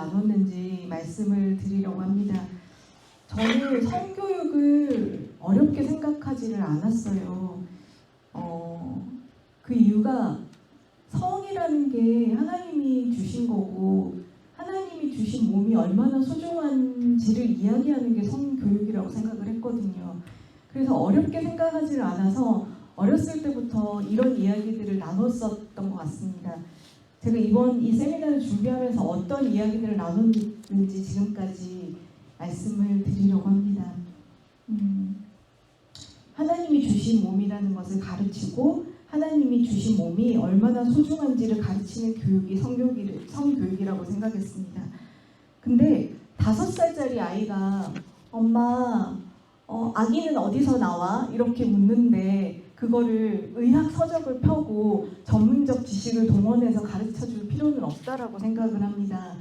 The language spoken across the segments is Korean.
나눴는지 말씀을 드리려고 합니다. 저는 성교육을 어렵게 생각하지를 않았어요. 그 이유가 성이라는 게 하나님이 주신 거고 하나님이 주신 몸이 얼마나 소중한지를 이야기하는 게 성교육이라고 생각을 했거든요. 그래서 어렵게 생각하지를 않아서 어렸을 때부터 이런 이야기들을 나눴었던 것 같습니다. 제가 이번 이 세미나를 준비하면서 어떤 이야기들을 나눴는지 지금까지 말씀을 드리려고 합니다. 하나님이 주신 몸이라는 것을 가르치고 하나님이 주신 몸이 얼마나 소중한지를 가르치는 교육이 성교육이라고 생각했습니다. 근데 5살짜리 아이가 엄마 아기는 어디서 나와? 이렇게 묻는데 그거를 의학 서적을 펴고 전문적 지식을 동원해서 가르쳐줄 필요는 없다라고 생각을 합니다.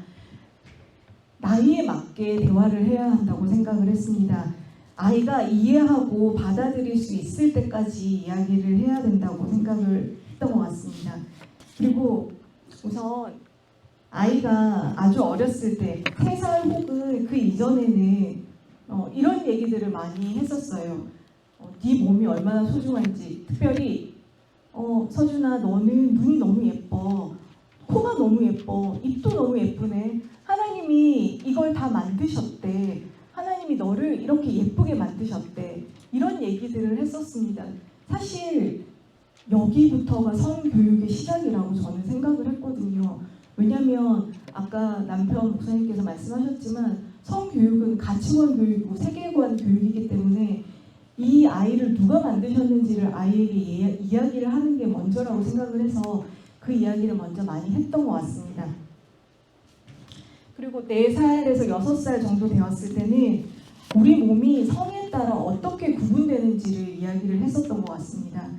나이에 맞게 대화를 해야 한다고 생각을 했습니다. 아이가 이해하고 받아들일 수 있을 때까지 이야기를 해야 된다고 생각을 했던 것 같습니다. 그리고 우선 아이가 아주 어렸을 때 3살 혹은 그 이전에는 이런 얘기들을 많이 했었어요. 네 몸이 얼마나 소중한지, 특별히 서준아 너는 눈이 너무 예뻐, 코가 너무 예뻐, 입도 너무 예쁘네. 하나님이 이걸 다 만드셨대. 하나님이 너를 이렇게 예쁘게 만드셨대. 이런 얘기들을 했었습니다. 사실 여기부터가 성교육의 시작이라고 저는 생각을 했거든요. 왜냐하면 아까 남편 목사님께서 말씀하셨지만 성교육은 가치관 교육이고 세계관 교육이기 때문에 이 아이를 누가 만드셨는지를 아이에게 이야기를 하는 게 먼저라고 생각을 해서 그 이야기를 먼저 많이 했던 것 같습니다. 그리고 4살에서 6살 정도 되었을 때는 우리 몸이 성에 따라 어떻게 구분되는지를 이야기를 했었던 것 같습니다.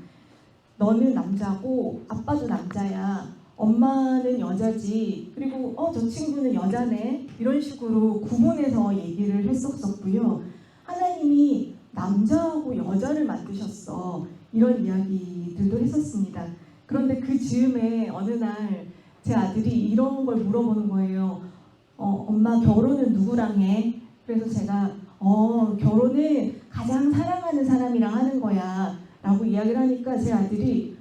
너는 남자고 아빠도 남자야. 엄마는 여자지. 그리고 저 친구는 여자네. 이런 식으로 구분해서 얘기를 했었고요. 하나님이 남자하고 여자를 만드셨어. 이런 이야기들도 했었습니다. 그런데 그 즈음에 어느 날 제 아들이 이런 걸 물어보는 거예요. 엄마 결혼은 누구랑 해? 그래서 제가 결혼은 가장 사랑하는 사람이랑 하는 거야 라고 이야기를 하니까 제 아들이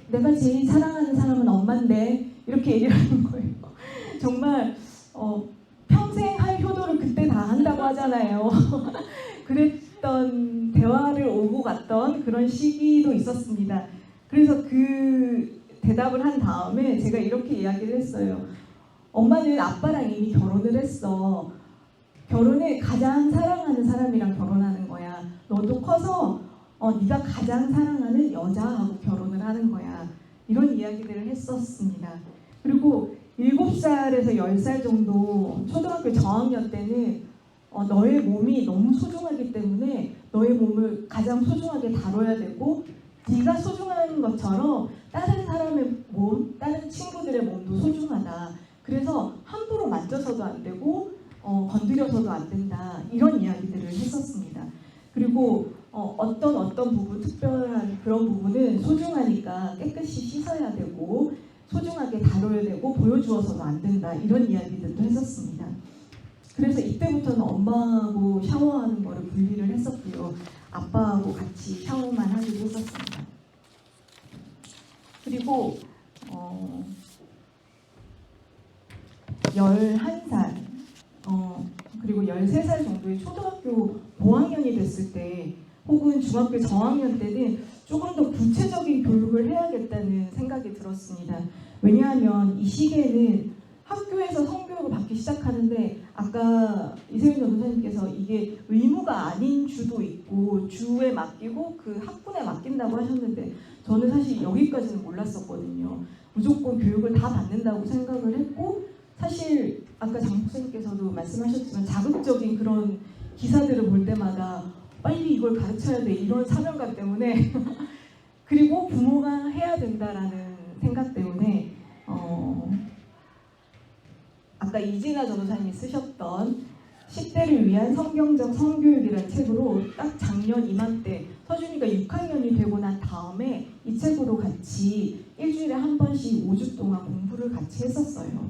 내가 제일 사랑하는 사람은 엄마인데 이렇게 얘기를 하는 거예요. 정말 평생 할 효도를 그때 다 한다고 하잖아요. 그랬던 대화를 오고 갔던 그런 시기도 있었습니다. 그래서 그 대답을 한 다음에 제가 이렇게 이야기를 했어요. 엄마는 아빠랑 이미 결혼을 했어. 결혼을 가장 사랑하는 사람이랑 결혼하는 거야. 너도 커서 네가 가장 사랑하는 여자하고 결혼을 하는 거야. 이런 이야기들을 했었습니다. 그리고 7살에서 10살 정도 초등학교 저학년 때는 너의 몸이 너무 소중하기 때문에 너의 몸을 가장 소중하게 다뤄야 되고 네가 소중한 것처럼 다른 사람의 몸, 다른 친구들의 몸도 소중하다. 그래서 함부로 만져서도 안 되고 건드려서도 안 된다. 이런 이야기들을 했었습니다. 그리고 어떤 부분, 특별한 그런 부분은 소중하니까 깨끗이 씻어야 되고 소중하게 다뤄야 되고 보여주어서도 안 된다. 이런 이야기들도 했었습니다. 그래서 이때부터는 엄마하고 샤워하는 거를 분리를 했었고요. 아빠하고 같이 샤워만 하기도 했었습니다. 그리고 11살 그리고 13살 정도의 초등학교 고학년이 됐을 때 혹은 중학교 저학년 때는 조금 더 구체적인 교육을 해야겠다는 생각이 들었습니다. 왜냐하면 이 시기에는 학교에서 성교육을 받기 시작하는데 아까 이세윤 전도사님께서 이게 의무가 아닌 주도 있고 주에 맡기고 그 학군에 맡긴다고 하셨는데 저는 사실 여기까지는 몰랐었거든요. 무조건 교육을 다 받는다고 생각을 했고 사실 아까 장 목사님께서도 말씀하셨지만 자극적인 그런 기사들을 볼 때마다 빨리 이걸 가르쳐야 돼 이런 사명감 때문에 그리고 부모가 해야 된다라는 생각 때문에 아까 이진아 전도사님이 쓰셨던 10대를 위한 성경적 성교육이라는 책으로 딱 작년 이맘때 서준이가 6학년이 되고 난 다음에 이 책으로 같이 일주일에 한 번씩 5주 동안 공부를 같이 했었어요.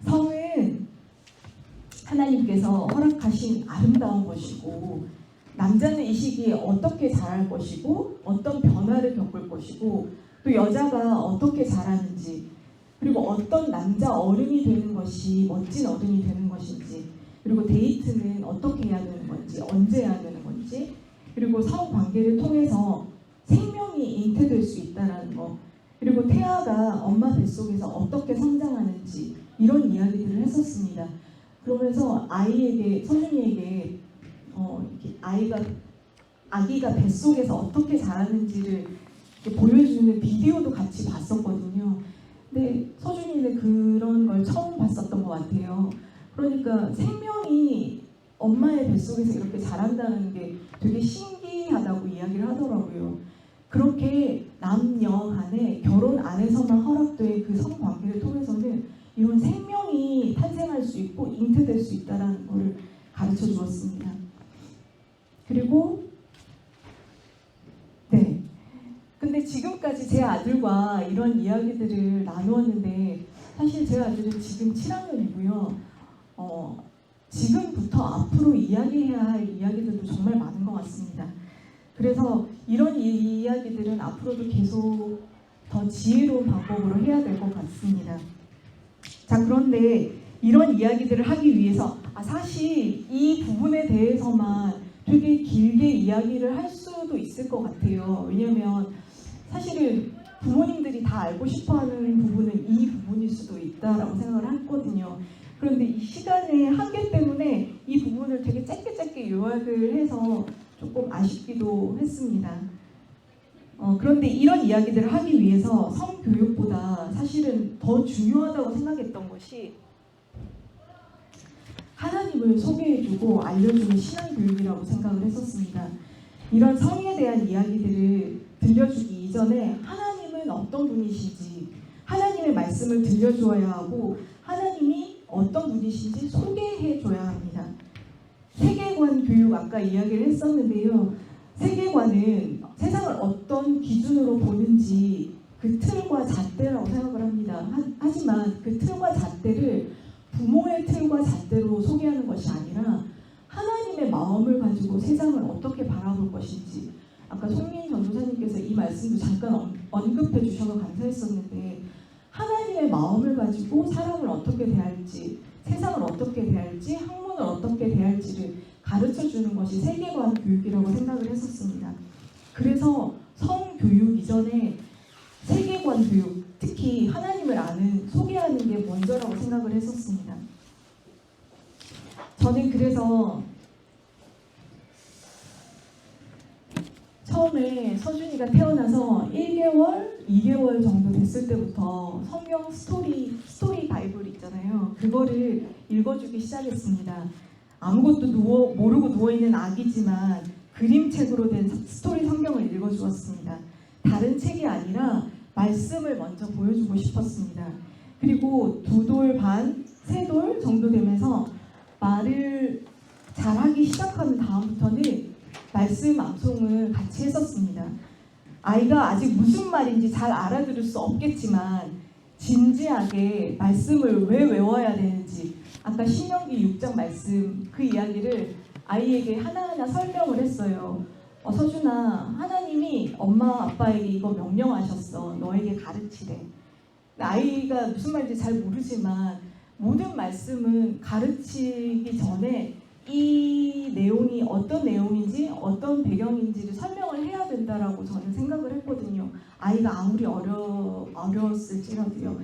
성을 하나님께서 허락하신 아름다운 것이고, 남자는 이 시기에 어떻게 자랄 것이고 어떤 변화를 겪을 것이고, 또 여자가 어떻게 자라는지, 그리고 어떤 남자 어른이 되는 것이 멋진 어른이 되는 것인지, 그리고 데이트는 어떻게 해야 되는 건지, 언제 해야 되는 건지, 그리고 성관계를 통해서 생명이 잉태될 수 있다는 것, 그리고 태아가 엄마 뱃속에서 어떻게 성장하는지, 이런 이야기들을 했었습니다. 그러면서 아이에게, 서준이에게 이렇게 아기가 뱃속에서 어떻게 자라는지를 보여주는 비디오도 같이 봤었거든요. 근데 서준이는 그런 걸 처음 봤었던 것 같아요. 그러니까 생명이 엄마의 뱃속에서 이렇게 자란다는 게 되게 신기하다고 이야기를 하더라고요. 그렇게 남녀 간에 결혼 안에서만 허락된 그 성관계를 통해서는 이런 생명이 탄생할 수 있고 잉태될 수 있다는 것을 가르쳐 주었습니다. 그리고 근데 지금까지 제 아들과 이런 이야기들을 나누었는데, 사실 제 아들은 지금 7학년이고요. 지금부터 앞으로 이야기해야 할 이야기들도 정말 많은 것 같습니다. 그래서 이런 이야기들은 앞으로도 계속 더 지혜로운 방법으로 해야 될 것 같습니다. 자, 그런데 이런 이야기들을 하기 위해서 사실 이 부분에 대해서만 되게 길게 이야기를 할 수도 있을 것 같아요. 왜냐하면 사실은 부모님들이 다 알고 싶어하는 부분은 이 부분일 수도 있다라고 생각을 했거든요. 그런데 이 시간의 한계 때문에 이 부분을 되게 짧게 요약을 해서 조금 아쉽기도 했습니다. 그런데 이런 이야기들을 하기 위해서 성교육보다 사실은 더 중요하다고 생각했던 것이 하나님을 소개해주고 알려주는 신앙교육이라고 생각을 했었습니다. 이런 성에 대한 이야기들을 들려주기 이전에 하나님은 어떤 분이신지, 하나님의 말씀을 들려주어야 하고, 하나님이 어떤 분이신지 소개해줘야 합니다. 세계관 교육, 아까 이야기를 했었는데요. 세계관은 세상을 어떤 기준으로 보는지 그 틀과 잣대라고 생각을 합니다. 하지만 그 틀과 잣대를 부모의 틀과 잣대로 소개하는 것이 아니라 하나님의 마음을 가지고 세상을 어떻게 바라볼 것인지, 아까 송민 전도사님께서 이 말씀도 잠깐 언급해 주셔서 감사했었는데, 하나님의 마음을 가지고 사람을 어떻게 대할지, 세상을 어떻게 대할지, 학문을 어떻게 대할지를 가르쳐 주는 것이 세계관 교육이라고 생각을 했었습니다. 그래서 성교육 이전에 세계관 교육, 특히 하나님을 아는, 소개하는 게 먼저라고 생각을 했었습니다. 저는 그래서 처음에 서준이가 태어나서 1개월, 2개월 정도 됐을 때부터 성경 스토리 바이블 있잖아요. 그거를 읽어주기 시작했습니다. 아무것도 모르고 누워있는 아기지만 그림책으로 된 스토리 성경을 읽어주었습니다. 다른 책이 아니라 말씀을 먼저 보여주고 싶었습니다. 그리고 2돌 반, 3돌 정도 되면서 말을 잘하기 시작하는 다음부터는 말씀 암송을 같이 했었습니다. 아이가 아직 무슨 말인지 잘 알아들을 수 없겠지만 진지하게 말씀을 왜 외워야 되는지, 아까 신명기 6장 말씀 그 이야기를 아이에게 하나하나 설명을 했어요. 서준아, 하나님이 엄마 아빠에게 이거 명령하셨어. 너에게 가르치래. 아이가 무슨 말인지 잘 모르지만 모든 말씀은 가르치기 전에 이 내용이 어떤 내용인지 어떤 배경인지를 설명을 해야 된다라고 저는 생각을 했거든요. 아이가 아무리 어려웠을지라도요.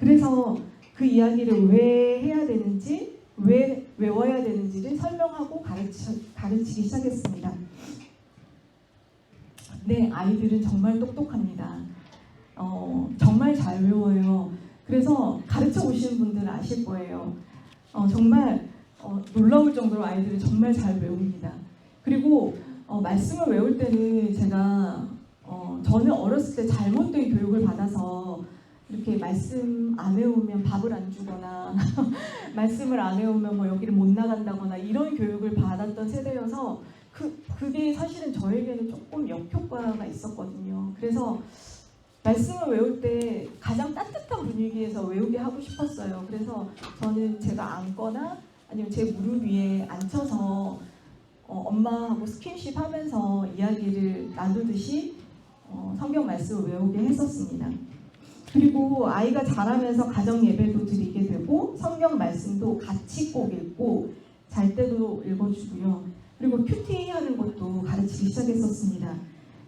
그래서 그 이야기를 왜 해야 되는지, 왜 외워야 되는지를 설명하고 가르치기 시작했습니다. 네, 아이들은 정말 똑똑합니다. 정말 잘 외워요. 그래서 가르쳐 보시는 분들은 아실 거예요. 정말 놀라울 정도로 아이들은 정말 잘 외웁니다. 그리고 말씀을 외울 때는 제가 저는 어렸을 때 잘못된 교육을 받아서 이렇게 말씀 안 외우면 밥을 안 주거나 말씀을 안 외우면 뭐 여기를 못 나간다거나 이런 교육을 받았던 세대여서 그게 사실은 저에게는 조금 역효과가 있었거든요. 그래서 말씀을 외울 때 가장 따뜻한 분위기에서 외우게 하고 싶었어요. 그래서 저는 제가 앉거나 아니면 제 무릎 위에 앉혀서 엄마하고 스킨십 하면서 이야기를 나누듯이 성경 말씀을 외우게 했었습니다. 그리고 아이가 자라면서 가정 예배도 드리게 되고 성경 말씀도 같이 꼭 읽고 잘 때도 읽어주고요. 그리고 큐티 하는 것도 가르치기 시작했었습니다.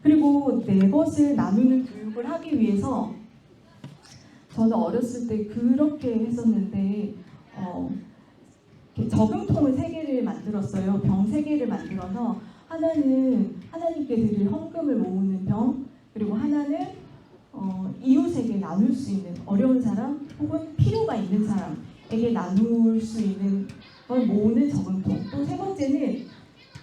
그리고 내 것을 나누는 교육을 하기 위해서 저는 어렸을 때 그렇게 했었는데 저금통을 3개를 만들었어요. 병 3개를 만들어서 하나는 하나님께 드릴 헌금을 모으는 병, 그리고 하나는 이웃에게 나눌 수 있는 어려운 사람 혹은 필요가 있는 사람에게 나눌 수 있는 걸 모으는 저금통, 또 3번째는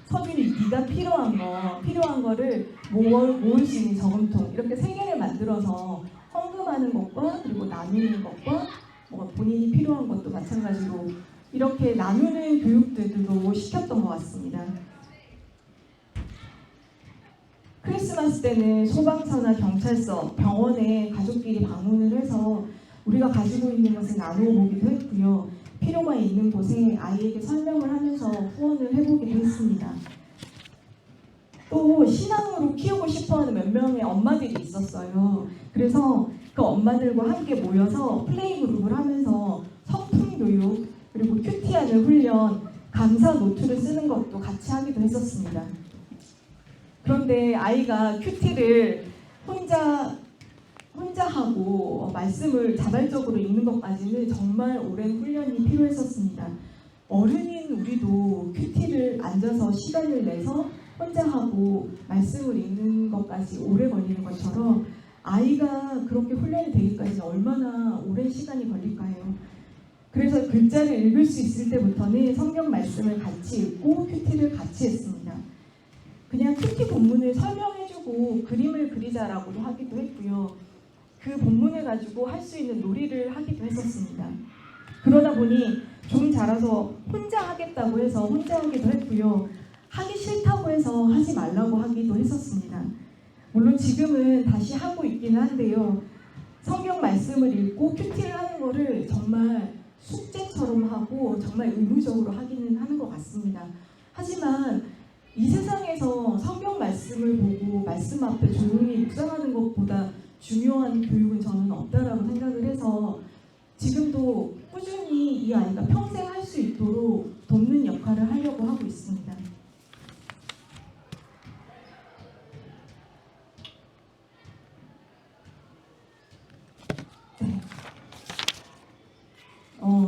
서준이 네가 필요한 거를 모을 수 있는 저금통, 이렇게 3개를 만들어서 헌금하는 것과 그리고 나누는 것과 본인이 필요한 것도 마찬가지로 이렇게 나누는 교육들도 시켰던 것 같습니다. 크리스마스 때는 소방서나 경찰서, 병원에 가족끼리 방문을 해서 우리가 가지고 있는 것을 나누어 보기도 했고요. 필요가 있는 곳에 아이에게 설명을 하면서 후원을 해보기도 했습니다. 또 신앙으로 키우고 싶어하는 몇 명의 엄마들이 있었어요. 그래서 그 엄마들과 함께 모여서 플레이 그룹을 하면서 성품 교육, 그리고 큐티하는 훈련, 감사 노트를 쓰는 것도 같이 하기도 했었습니다. 그런데 아이가 큐티를 혼자 하고 말씀을 자발적으로 읽는 것까지는 정말 오랜 훈련이 필요했었습니다. 어른인 우리도 큐티를 앉아서 시간을 내서 혼자 하고 말씀을 읽는 것까지 오래 걸리는 것처럼 아이가 그렇게 훈련이 되기까지 얼마나 오랜 시간이 걸릴까요? 그래서 글자를 읽을 수 있을 때부터는 성경 말씀을 같이 읽고 큐티를 같이 했습니다. 그냥 큐티 본문을 설명해주고 그림을 그리자라고도 하기도 했고요. 그 본문을 가지고 할 수 있는 놀이를 하기도 했었습니다. 그러다 보니 좀 자라서 혼자 하겠다고 해서 혼자 하기도 했고요. 하기 싫다고 해서 하지 말라고 하기도 했었습니다. 물론 지금은 다시 하고 있기는 한데요. 성경 말씀을 읽고 큐티를 하는 거를 정말 숙제처럼 하고 정말 의무적으로 하기는 하는 것 같습니다. 하지만 이 세상에서 성경 말씀을 보고 말씀 앞에 조용히 묵상하는 것보다 중요한 교육은 저는 없다라고 생각을 해서 지금도 꾸준히 이 아이가 평생 할 수 있도록 돕는 역할을 하려고 하고 있습니다. 네.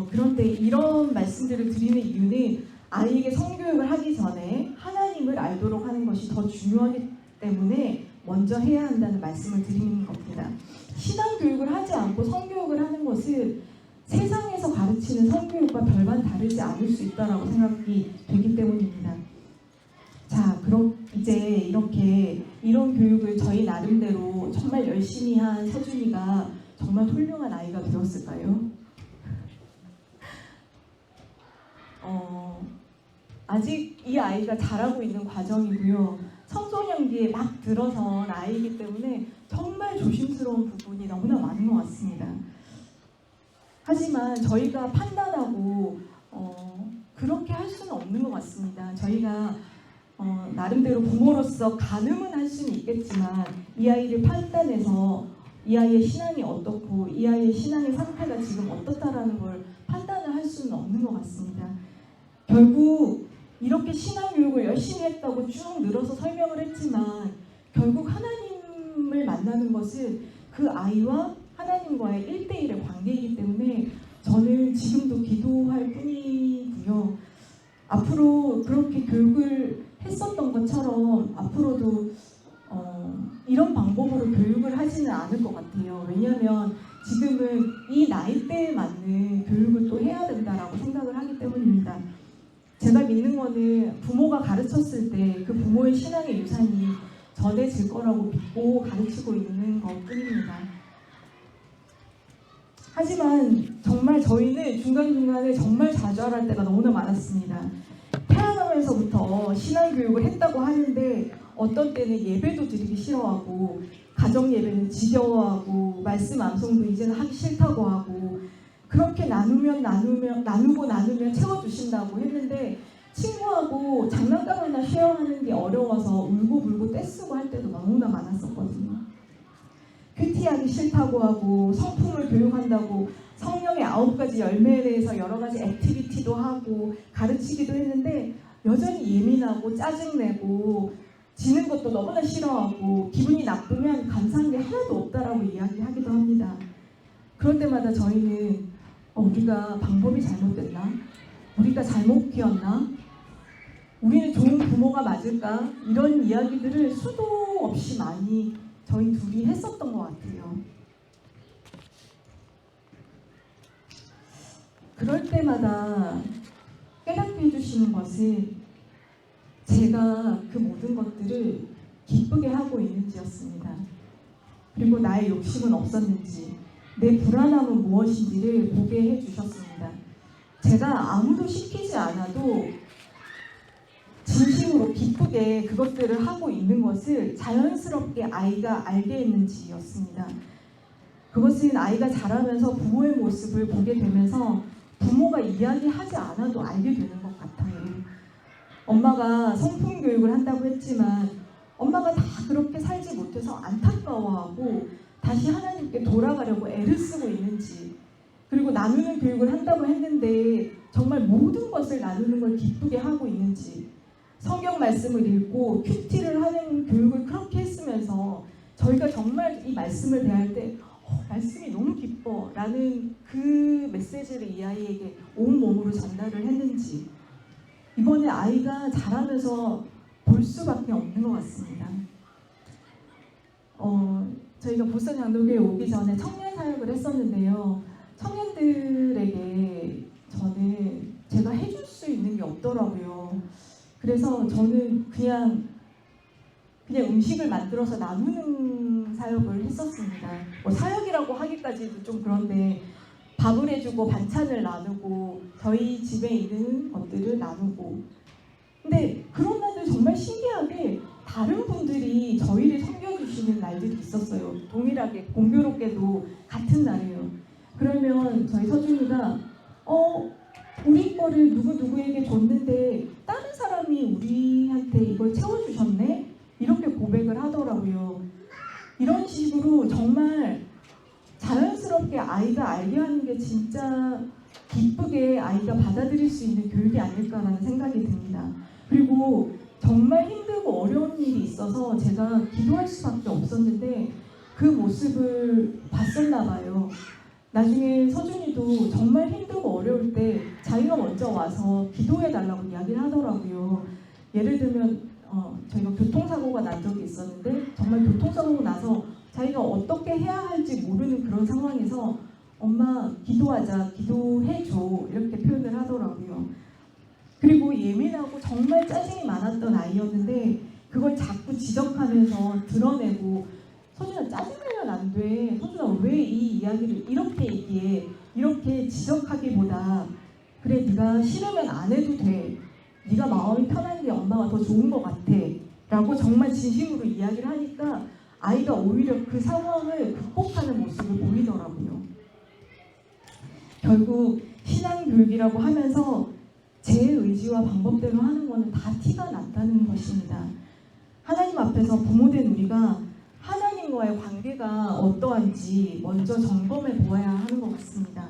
그런데 이런 말씀들을 드리는 이유는 아이에게 성교육을 하기 전에 하나님을 알도록 하는 것이 더 중요하기 때문에 먼저 해야 한다는 말씀을 드리는 겁니다. 신앙교육을 하지 않고 성교육을 하는 것은 세상에서 가르치는 성교육과 별반 다르지 않을 수 있다고 생각이 되기 때문입니다. 자, 그럼 이제 이렇게 이런 교육을 저희 나름대로 정말 열심히 한 서준이가 정말 훌륭한 아이가 되었을까요? 아직 이 아이가 자라고 있는 과정이고요. 청소년기에 막 들어선 아이이기 때문에 정말 조심스러운 부분이 너무나 많은 것 같습니다. 하지만 저희가 판단하고 그렇게 할 수는 없는 것 같습니다. 저희가 나름대로 부모로서 가늠은 할 수는 있겠지만 이 아이를 판단해서 이 아이의 신앙이 어떻고 이 아이의 신앙의 상태가 지금 어떻다라는 걸 판단을 할 수는 없는 것 같습니다. 결국 이렇게 신앙교육을 열심히 했다고 쭉 늘어서 설명을 했지만 결국 하나님을 만나는 것은 그 아이와 하나님과의 1대1의 관계이기 때문에 저는 지금도 기도할 뿐이고요. 앞으로 그렇게 교육을 했었던 것처럼 앞으로도 이런 방법으로 교육을 하지는 않을 것 같아요. 왜냐하면 지금은 이 나이대에 맞는 교육을 또 해야 된다라고 생각을 하기 때문입니다. 제가 믿는 거는 부모가 가르쳤을 때 그 부모의 신앙의 유산이 전해질 거라고 믿고 가르치고 있는 것 뿐입니다. 하지만 정말 저희는 중간중간에 정말 좌절할 때가 너무나 많았습니다. 태어나면서부터 신앙교육을 했다고 하는데 어떤 때는 예배도 드리기 싫어하고 가정예배는 지겨워하고 말씀 암송도 이제는 하기 싫다고 하고 그렇게 나누면 채워주신다고 했는데 친구하고 장난감 하나 쉐어하는 게 어려워서 울고불고 떼쓰고 할 때도 너무나 많았었거든요. 큐티하기 싫다고 하고 성품을 교육한다고 성령의 9가지 열매에 대해서 여러 가지 액티비티도 하고 가르치기도 했는데 여전히 예민하고 짜증내고 지는 것도 너무나 싫어하고 기분이 나쁘면 감사한 게 하나도 없다라고 이야기하기도 합니다. 그럴 때마다 저희는 우리가 방법이 잘못됐나? 우리가 잘못 키웠나? 우리는 좋은 부모가 맞을까? 이런 이야기들을 수도 없이 많이 저희 둘이 했었던 것 같아요. 그럴 때마다 깨닫게 해주시는 것은 제가 그 모든 것들을 기쁘게 하고 있는지였습니다. 그리고 나의 욕심은 없었는지, 내 불안함은 무엇인지를 보게 해주셨습니다. 제가 아무도 시키지 않아도 진심으로 기쁘게 그것들을 하고 있는 것을 자연스럽게 아이가 알게 했는지였습니다. 그것은 아이가 자라면서 부모의 모습을 보게 되면서 부모가 이야기하지 않아도 알게 되는 것 같아요. 엄마가 성품 교육을 한다고 했지만 엄마가 다 그렇게 살지 못해서 안타까워하고 다시 하나님께 돌아가려고 애를 쓰고 있는지, 그리고 나누는 교육을 한다고 했는데 정말 모든 것을 나누는 걸 기쁘게 하고 있는지, 성경 말씀을 읽고 큐티를 하는 교육을 그렇게 했으면서 저희가 정말 이 말씀을 대할 때 말씀이 너무 기뻐 라는 그 메시지를 이 아이에게 온몸으로 전달을 했는지, 이번에 아이가 자라면서 볼 수밖에 없는 것 같습니다. 저희가 보스 장로교에 오기 전에 청년 사역을 했었는데요. 청년들에게 저는 제가 해줄 수 있는 게 없더라고요. 그래서 저는 그냥 음식을 만들어서 나누는 사역을 했었습니다. 사역이라고 하기까지도 좀 그런데 밥을 해주고 반찬을 나누고 저희 집에 있는 것들을 나누고, 근데 그런 날들 정말 신기하게 다른 분들이 저희를 섬겨주시는 날들이 있었어요. 동일하게 공교롭게도 같은 날이에요. 그러면 저희 서준이가 우리 거를 누구누구에게 줬는데 다른 사람이 우리한테 이걸 채워주셨네? 이렇게 고백을 하더라고요. 이런 식으로 정말 자연스럽게 아이가 알게 하는 게 진짜 기쁘게 아이가 받아들일 수 있는 교육이 아닐까라는 생각이 듭니다. 그리고 정말 힘들고 어려운 일이 있어서 제가 기도할 수밖에 없었는데 그 모습을 봤었나 봐요. 나중에 서준이도 정말 힘들고 어려울 때 자기가 먼저 와서 기도해달라고 이야기를 하더라고요. 예를 들면 저희가 교통사고가 난 적이 있었는데 정말 교통사고가 나서 자기가 어떻게 해야 할지 모르는 그런 상황에서 엄마 기도하자, 기도해줘 이렇게 표현을 하더라고요. 그리고 예민하고 정말 짜증이 많았던 아이였는데 그걸 자꾸 지적하면서 드러내고, 서준아 짜증내면 안 돼. 서준아 왜 이 이야기를 이렇게 얘기해. 이렇게 지적하기보다 그래 네가 싫으면 안 해도 돼. 네가 마음이 편한 게 엄마가 더 좋은 것 같아. 라고 정말 진심으로 이야기를 하니까 아이가 오히려 그 상황을 극복하는 모습을 보이더라고요. 결국 신앙교육이라고 하면서 제 의지와 방법대로 하는 거는 다 티가 난다는 것입니다. 하나님 앞에서 부모된 우리가 하나님과의 관계가 어떠한지 먼저 점검해 보아야 하는 것 같습니다.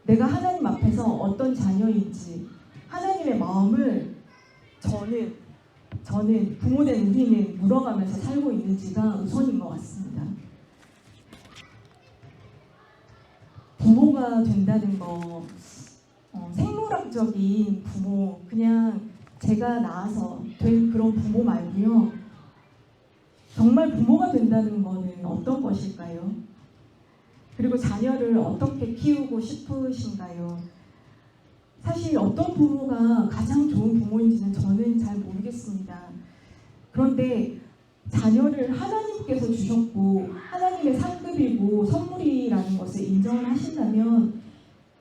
내가 하나님 앞에서 어떤 자녀인지, 하나님의 마음을 저는 부모된 우리는 물어가면서 살고 있는지가 우선인 것 같습니다. 부모가 된다는 거, 생물학적인 부모, 그냥 제가 낳아서 된 그런 부모 말고요. 정말 부모가 된다는 거는 어떤 것일까요? 그리고 자녀를 어떻게 키우고 싶으신가요? 사실 어떤 부모가 가장 좋은 부모인지는 저는 잘 모르겠습니다. 그런데 자녀를 하나님께서 주셨고 하나님의 상급이고 선물이라는 것을 인정을 하신다면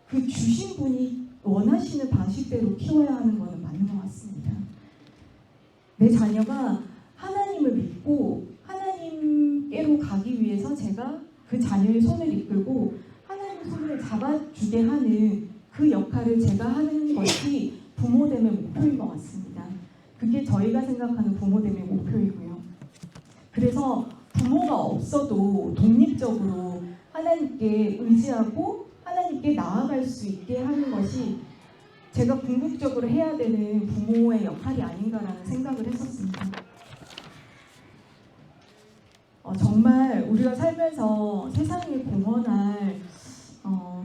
그 주신 분이 원하시는 방식대로 키워야 하는 것은 맞는 것 같습니다. 내 자녀가 하나님을 믿고 하나님께로 가기 위해서 제가 그 자녀의 손을 이끌고 하나님의 손을 잡아주게 하는 그 역할을 제가 하는 것이 부모됨의 목표인 것 같습니다. 그게 저희가 생각하는 부모됨의 목표이고요. 그래서 부모가 없어도 독립적으로 하나님께 의지하고 하나님께 나아갈 수 있게 하는 것이 제가 궁극적으로 해야 되는 부모의 역할이 아닌가라는 생각을 했었습니다. 정말 우리가 살면서 세상에 공헌할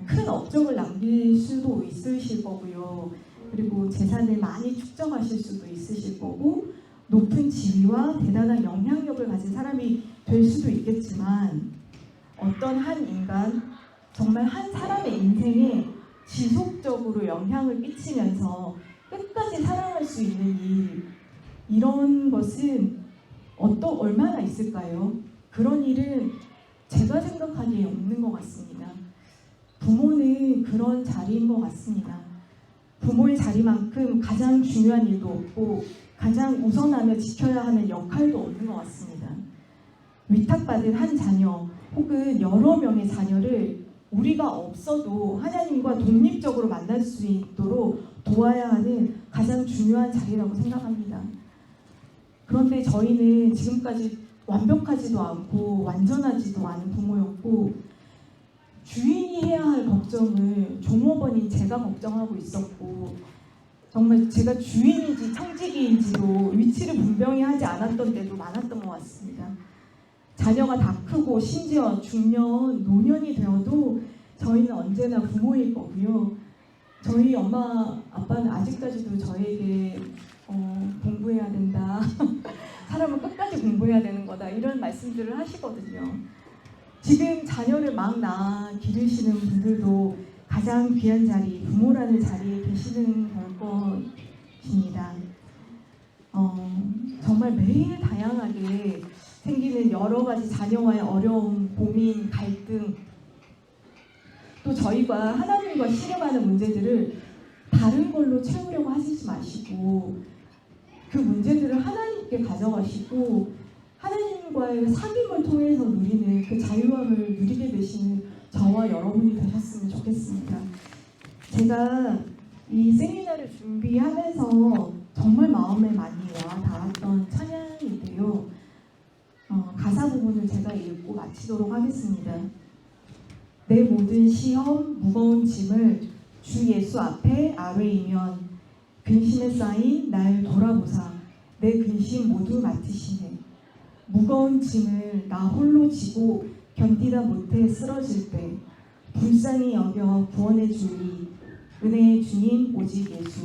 큰 업적을 남길 수도 있으실 거고요. 그리고 재산을 많이 축적하실 수도 있으실 거고 높은 지위와 대단한 영향력을 가진 사람이 될 수도 있겠지만 어떤 한 인간, 정말 한 사람의 인생에 지속적으로 영향을 끼치면서 끝까지 사랑할 수 있는 일, 이런 것은 얼마나 있을까요? 그런 일은 제가 생각하기에 없는 것 같습니다. 부모는 그런 자리인 것 같습니다. 부모의 자리만큼 가장 중요한 일도 없고 가장 우선하며 지켜야 하는 역할도 없는 것 같습니다. 위탁받은 한 자녀 혹은 여러 명의 자녀를 우리가 없어도 하나님과 독립적으로 만날 수 있도록 도와야 하는 가장 중요한 자리라고 생각합니다. 그런데 저희는 지금까지 완벽하지도 않고 완전하지도 않은 부모였고 주인이 해야 할 걱정을 종업원인 제가 걱정하고 있었고 정말 제가 주인인지 청지기인지도 위치를 분명히 하지 않았던 때도 많았던 것 같습니다. 자녀가 다 크고 심지어 중년, 노년이 되어도 저희는 언제나 부모일 거고요. 저희 엄마, 아빠는 아직까지도 저에게 공부해야 된다. 사람은 끝까지 공부해야 되는 거다. 이런 말씀들을 하시거든요. 지금 자녀를 막 낳아 기르시는 분들도 가장 귀한 자리, 부모라는 자리에 계시는 걸 것입니다. 정말 매일 다양하게 생기는 여러 가지 자녀와의 어려움, 고민, 갈등, 또 저희가 하나님과 씨름하는 문제들을 다른 걸로 채우려고 하시지 마시고 그 문제들을 하나님께 가져가시고 하나님과의 사귐을 통해서 누리는 그 자유함을 누리게 되시는 저와 여러분이 되셨으면 좋겠습니다. 제가 이 세미나를 준비하면서 정말 마음에 많이 와 닿았던 찬양인데요. 가사 부분을 제가 읽고 마치도록 하겠습니다. 내 모든 시험, 무거운 짐을 주 예수 앞에 아뢰이면 근심에 쌓인 날 돌아보사 내 근심 모두 맡으시네. 무거운 짐을 나 홀로 지고 견디다 못해 쓰러질 때 불쌍히 여겨 구원해 주리 은혜의 주님 오직 예수.